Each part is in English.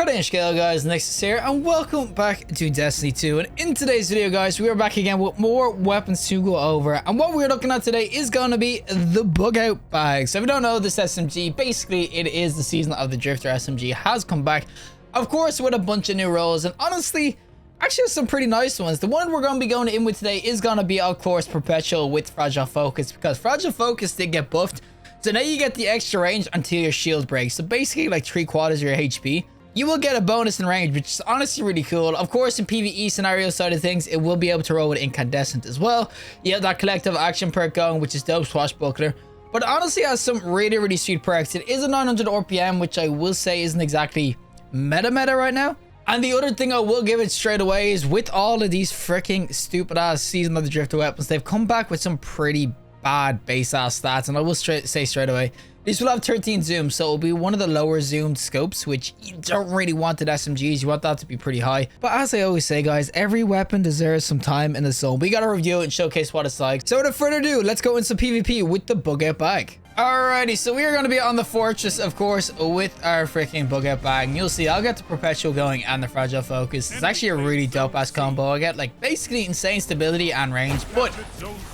Scale guys, Nexas here, and welcome back to Destiny 2. And in today's video, guys, we are back again with more weapons to go over. And what we're looking at today is going to be the bug out bag. So if you don't know, this SMG, basically it is the season of the Drifter SMG has come back, of course, with a bunch of new roles, and honestly actually some pretty nice ones. The one we're going to be going in with today is going to be, of course, Perpetual with Fragile Focus, because Fragile Focus did get buffed. So now you get the extra range until your shield breaks. So basically like 3/4 of your HP. You will get a bonus in range, which is honestly really cool. Of course, in PvE scenario side of things, it will be able to roll with Incandescent as well. You have that collective action perk going, which is dope, Swashbuckler. But honestly, has some really sweet perks. It is a 900 RPM, which I will say isn't exactly meta right now. And the other thing I will give it straight away is with all of these freaking stupid ass Season of the Drifter weapons, they've come back with some pretty bad base ass stats. And I will say straight away, these will have 13 zoom, so it'll be one of the lower zoomed scopes, which you don't really want at SMGs. You want that to be pretty high. But as I always say, guys, every weapon deserves some time in the zone. We gotta review it and showcase what it's like. So without further ado, let's go into some PvP with the bug out bag. Alrighty, so we are going to be on the fortress, of course, with our freaking bug out bag. And you'll see, I'll get the Perpetual going and the Fragile Focus. It's actually a really dope ass combo. I get like basically insane stability and range. But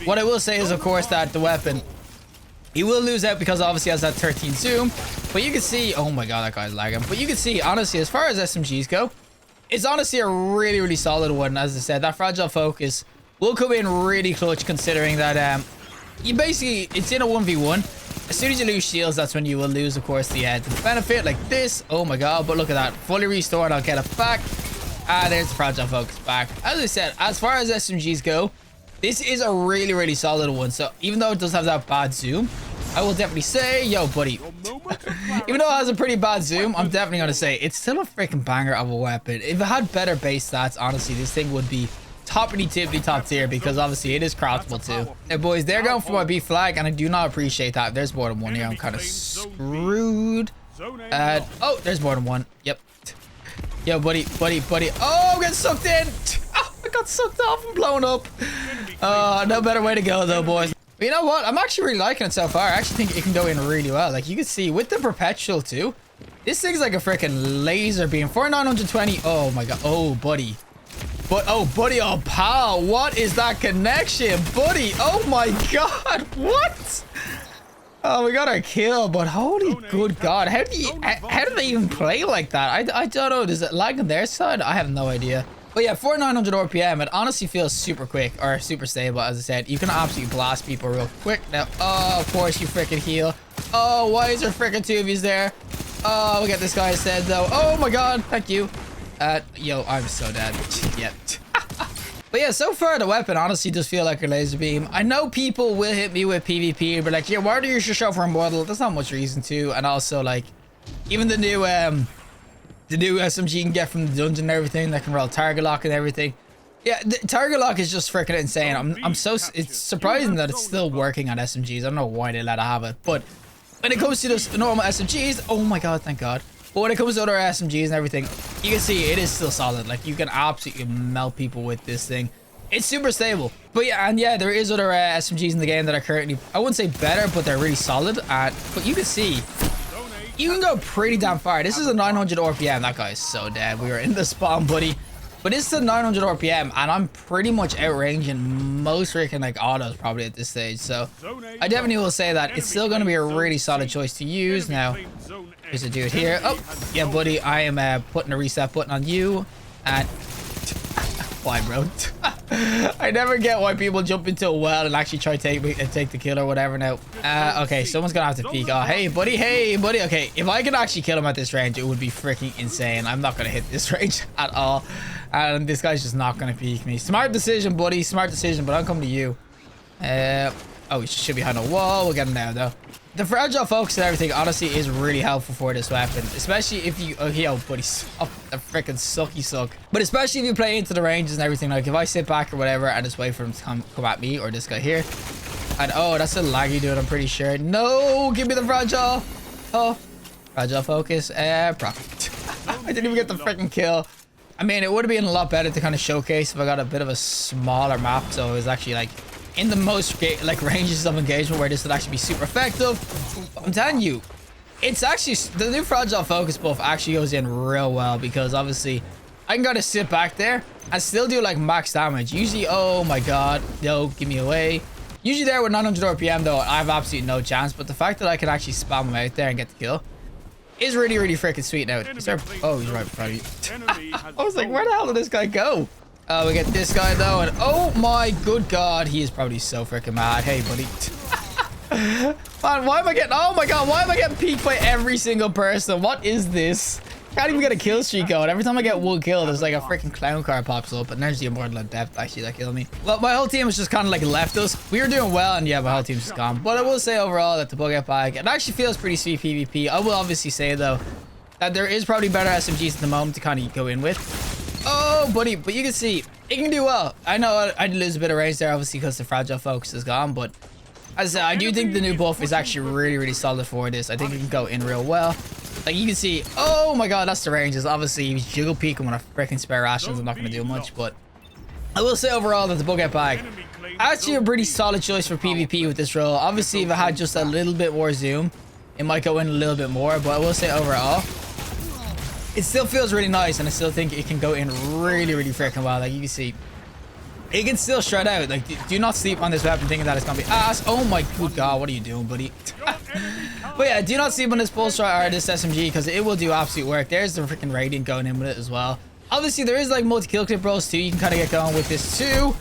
what I will say is, of course, that the weapon, he will lose out because obviously has that 13 zoom. But you can see, oh my god, that guy's lagging. But you can see, honestly, as far as SMGs go, it's honestly a really solid one. As I said, that Fragile Focus will come in really clutch, considering that you basically, it's in a 1v1. As soon as you lose shields, that's when you will lose, of course, the benefit like this. Oh my god, but look at that. Fully restored, I'll get it back. Ah, there's the Fragile Focus back. As I said, as far as SMGs go, this is a really solid one. So even though it does have that bad zoom, I will definitely say, yo, buddy, even though it has a pretty bad zoom, I'm definitely going to say it's still a freaking banger of a weapon. If it had better base stats, honestly, this thing would be tippity top tier, because obviously it is craftable too. Hey boys, they're going for my B flag, and I do not appreciate that. There's more than one here. I'm kind of screwed. Oh, there's more than one. Yep. Yo, buddy. Oh, I'm getting sucked in. Oh, I got sucked off and blown up. No better way to go though, boys. But you know what? I'm actually really liking it so far. I actually think it can go in really well. Like you can see with the Perpetual too, this thing's like a freaking laser beam. 4920. Oh my god. Oh, buddy. But oh buddy, oh pal, what is that connection, buddy? Oh my god, what? Oh, we got our kill, but holy good god, how do they even play like that? I don't know. Does it lag on their side? I have no idea. But yeah, 4900 RPM, it honestly feels super quick, or super stable. As I said, you can absolutely blast people real quick. Now, oh, of course you freaking heal. Oh, why is there freaking two of you there? Oh, we got this guy said though. Oh my god, thank you. Yo, I'm so dead. Yep. But yeah, so far the weapon honestly does feel like a laser beam. I know people will hit me with PvP, but like, yeah, why do you use your show for Immortal? There's not much reason to. And also, like, even the new SMG you can get from the dungeon and everything that can roll target lock and everything. Yeah, the target lock is just freaking insane. It's surprising that it's still working on SMGs. I don't know why they let it have it, but when it comes to those normal SMGs, oh my god, thank god. But when it comes to other SMGs and everything, you can see it is still solid. Like, you can absolutely melt people with this thing. It's super stable. But yeah, and yeah, there is other SMGs in the game that are currently, I wouldn't say better, but they're really solid. But you can see, you can go pretty damn far. This is a 900 RPM. That guy is so dead. We were in the spawn, buddy. But this is a 900 RPM, and I'm pretty much outranging most freaking like autos probably at this stage. So I definitely will say that it's still going to be a really solid choice to use. Now, there's a dude here. Oh, yeah, buddy. I am putting a reset button on you. And why, bro? I never get why people jump into a well and actually try to take the kill or whatever. Now, okay, someone's gonna have to peek. Oh, hey, buddy. Okay, if I could actually kill him at this range, it would be freaking insane. I'm not gonna hit this range at all, and this guy's just not gonna peek me. Smart decision, buddy. Smart decision. But I'm coming to you. Oh, he should be behind a wall. We'll get him now, though. The Fragile Focus and everything, honestly, is really helpful for this weapon. Especially if you... Oh, yo, buddy. Oh, the freaking sucky suck. But especially if you play into the ranges and everything. Like, if I sit back or whatever and just wait for him to come at me, or this guy here. And, oh, that's a laggy dude, I'm pretty sure. No, give me the Fragile. Oh, Fragile Focus. Profit. I didn't even get the freaking kill. I mean, it would have been a lot better to kind of showcase if I got a bit of a smaller map. So it was actually, like, in the most like ranges of engagement where this would actually be super effective. I'm telling you, It's actually, the new fragile focus buff actually goes in real well because obviously I can kind of sit back there and still do like max damage. Usually, oh my god, no, give me away. Usually there with 900 RPM though, I have absolutely no chance. But the fact that I can actually spam him out there and get the kill is really, really freaking sweet. Now, is there, oh, he's right in front of you. I was like, where the hell did this guy go? We get this guy though, and oh my good god, he is probably so freaking mad. Hey, buddy. Man, why am I getting, oh my god, why am I getting peeked by every single person? What is this? Can't even get a kill streak going. Every time I get one kill, there's like a freaking clown car pops up, and there's the immortal and depth actually that killed me. Well, my whole team was just kind of like left us. We were doing well, and yeah, my whole team's just gone. But I will say overall that the bug out bag, it actually feels pretty sweet PvP. I will obviously say though that there is probably better SMGs at the moment to kind of go in with. Oh, buddy, but you can see it can do well. I know I did lose a bit of range there, obviously, because the fragile focus is gone, but as I said, I do think the new buff is actually really, really solid for this. I think it can go in real well. Like you can see, oh my god, that's the ranges. Obviously, he's jiggle peeking with a freaking spare rations. I'm not going to do much, but I will say overall that the bug out bag actually a pretty solid choice for PvP with this role. Obviously, if it had just a little bit more zoom, it might go in a little bit more, but I will say overall, it still feels really nice, and I still think it can go in really, really freaking well. Like you can see, it can still shred out. Like, do not sleep on this weapon thinking that it's gonna be ass. Oh my good god, what are you doing, buddy? But yeah, do not sleep on this pulse or this SMG because it will do absolute work. There's the freaking radiant going in with it as well. Obviously, there is like multi-kill clip rolls too. You can kind of get going with this too.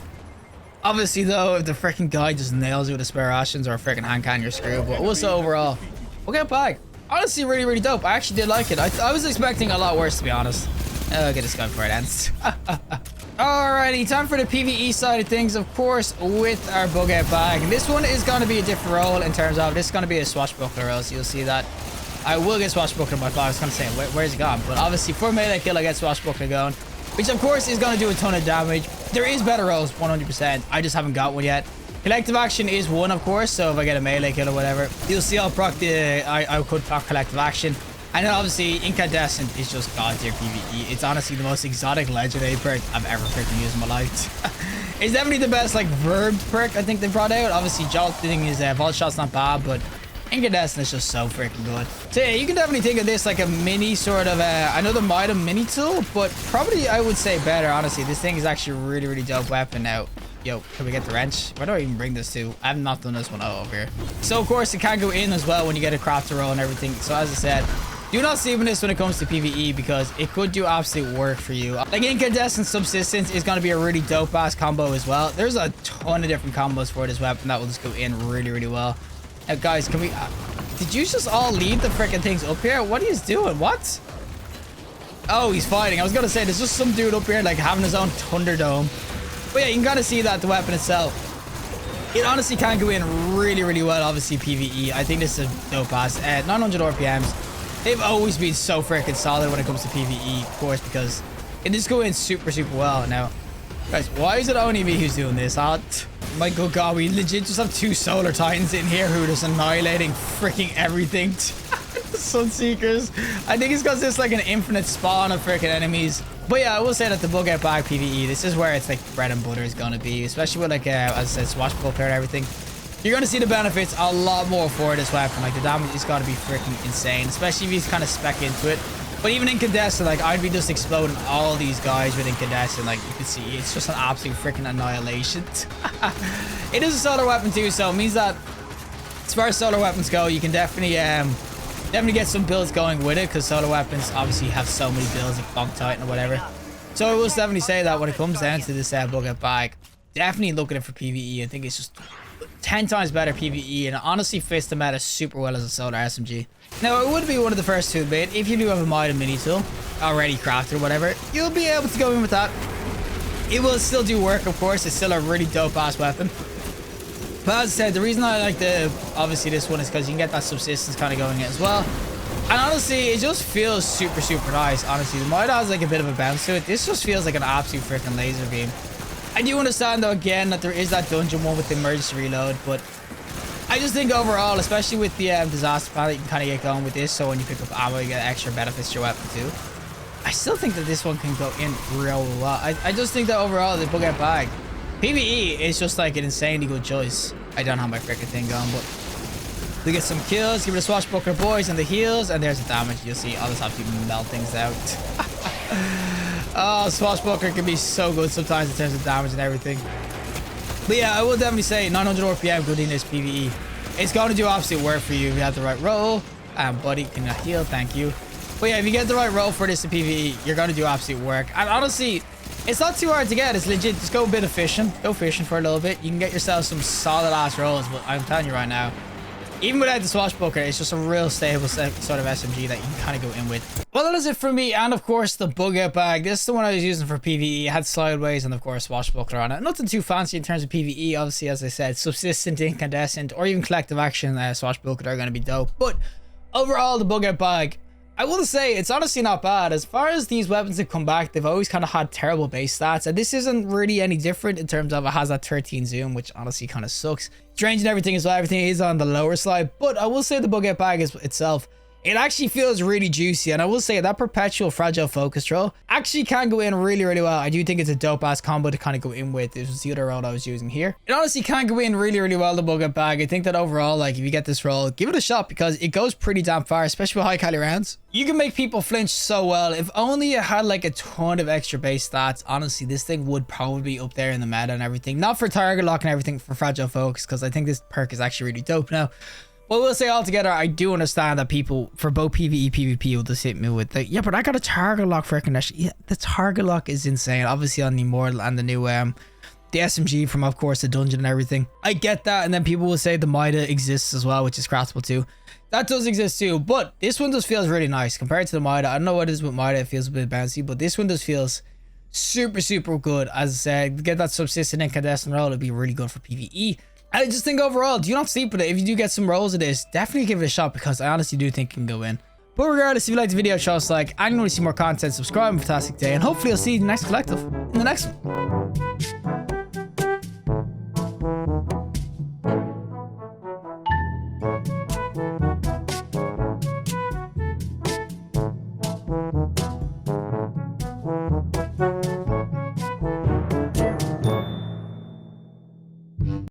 Obviously, though, if the freaking guy just nails you with a spare rations or a freaking hand cannon, you're screwed. But also overall, we'll get back. Honestly, really, really dope. I actually did like it. I was expecting a lot worse, to be honest. I'll get this guy before it ends. Alrighty, time for the PvE side of things, of course, with our bug out bag. And this one is going to be a different role in terms of, this is going to be a swashbuckler role, so you'll see that. I will get swashbuckler by 5. I was going to say, where's it gone? But obviously, for melee kill, I get swashbuckler going, which of course is going to do a ton of damage. There is better roles, 100%. I just haven't got one yet. Collective action is one, of course, so if I get a melee kill or whatever, you'll see I'll proc the, I could proc collective action. And then obviously Incandescent is just god tier PvE. It's honestly the most exotic legendary perk I've ever freaking used in my life. It's definitely the best like verbed perk I think they brought out. Obviously jolting is vault shot's not bad, but Incandescent is just so freaking good. So yeah, you can definitely think of this like a mini sort of another Mitem mini tool, but probably I would say better, honestly. This thing is actually a really, really dope weapon now. Yo, can we get the wrench? Where do I even bring this to? I have not done this one over here. So of course it can go in as well when you get a crafter roll and everything. So as I said, do not sleep on this when it comes to PvE because it could do absolute work for you. Like Incandescent Subsistence is going to be a really dope ass combo as well. There's a ton of different combos for this weapon that will just go in really, really well. Now guys, can we... did you just all leave the freaking things up here? What are you doing? What? Oh, he's fighting. I was going to say, there's just some dude up here like having his own Thunderdome. But yeah, you can kind of see that the weapon itself, it honestly can go in really, really well. Obviously PvE. I think this is a dope ass. 900 RPMs. They've always been so freaking solid when it comes to PvE, of course, because it just go in super, super well. Now, guys, why is it only me who's doing this? My good god, we legit just have 2 Solar Titans in here who are just annihilating freaking everything. The Sunseekers. I think it's because there's like an infinite spawn of freaking enemies. But yeah, I will say that the bug out bag PvE, this is where it's like bread and butter is going to be, especially with like, as I said, swashbuckler and everything. You're going to see the benefits a lot more for this weapon. Like the damage is going to be freaking insane, especially if you kind of spec into it. But even Incandescent, like I'd be just exploding all these guys with Incandescent. Like you can see, it's just an absolute freaking annihilation. It is a solar weapon too, so it means that as far as solar weapons go, you can definitely get some builds going with it because solar weapons obviously have so many builds like Bonk Titan or whatever. So I will definitely say that when it comes down to this bug out bag, definitely look at it for PvE. I think it's just 10 times better PvE, and it honestly fits the meta super well as a solar SMG. Now, it would be one of the first to admit, if you do have a Mitem mini tool already crafted or whatever, you'll be able to go in with that. It will still do work, of course. It's still a really dope ass weapon. But as I said, the reason I like obviously this one is because you can get that subsistence kind of going as well. And honestly, it just feels super, super nice. Honestly, the Mitem has like a bit of a bounce to it. This just feels like an absolute freaking laser beam. I do understand though again that there is that dungeon one with the emergency reload, but I just think overall, especially with the disaster panel, you can kind of get going with this, so when you pick up ammo you get extra benefits to your weapon too. I still think that this one can go in real well. I just think that overall the bug out bag PvE is just like an insanely good choice. I don't have my freaking thing going, but We get some kills, give it a swashbuckler boys and the heals, and there's the damage. You'll see all this absolutely melt things out. Oh, swashbuckler can be so good sometimes in terms of damage and everything. But yeah, I will definitely say 900 RPM good in this PvE. It's going to do absolute work for you if you have the right roll. Buddy, can I heal? Thank you. But yeah, if you get the right roll for this in PvE, you're going to do absolute work. And honestly, it's not too hard to get. It's legit. Just go a bit of fishing. Go fishing for a little bit. You can get yourself some solid ass rolls. But I'm telling you right now, even without the swashbuckler, it's just a real stable sort of SMG that you can kind of go in with. Well, that is it for me. And of course, the bug out bag. This is the one I was using for PvE. It had sideways and of course, swashbuckler on it. Nothing too fancy in terms of PvE. Obviously, as I said, subsistent, incandescent, or even collective action swashbuckler are going to be dope. But overall, the bug out bag, I will say it's honestly not bad. As far as these weapons have come back, they've always kind of had terrible base stats, and this isn't really any different in terms of it has that 13 zoom, which honestly kind of sucks. Range and everything as well, everything is on the lower side, but I will say the bug out bag itself, it actually feels really juicy, and I will say that perpetual fragile focus roll actually can go in really well. I do think it's a dope ass combo to kind of go in with. This was the other roll I was using here. It honestly can go in really well, the bug out bag. I think that overall, like, if you get this roll, give it a shot because it goes pretty damn far, especially with high calorie rounds. You can make people flinch so well. If only it had like a ton of extra base stats, honestly, this thing would probably be up there in the meta and everything. Not for target lock and everything, for fragile focus, because I think this perk is actually really dope now. Well, we'll say altogether, I do understand that people for both PvE, PvP will just hit me with the, yeah, but I got a target lock for recognition. Yeah, the target lock is insane. Obviously on the Immortal and the new the SMG from, of course, the dungeon and everything. I get that, and then people will say the Mida exists as well, which is craftable too. That does exist too, but this one just feels really nice compared to the Mida. I don't know what it is with Mida, it feels a bit bouncy, but this one just feels super good. As I said, get that subsistent incandescent roll, it'd be really good for PvE. And I just think overall, do not sleep with it. If you do get some rolls of this, definitely give it a shot because I honestly do think it can go in. But regardless, if you liked the video, show us a like, and you want to see more content, subscribe, and fantastic day, and hopefully I'll see you in the next collective in the next one.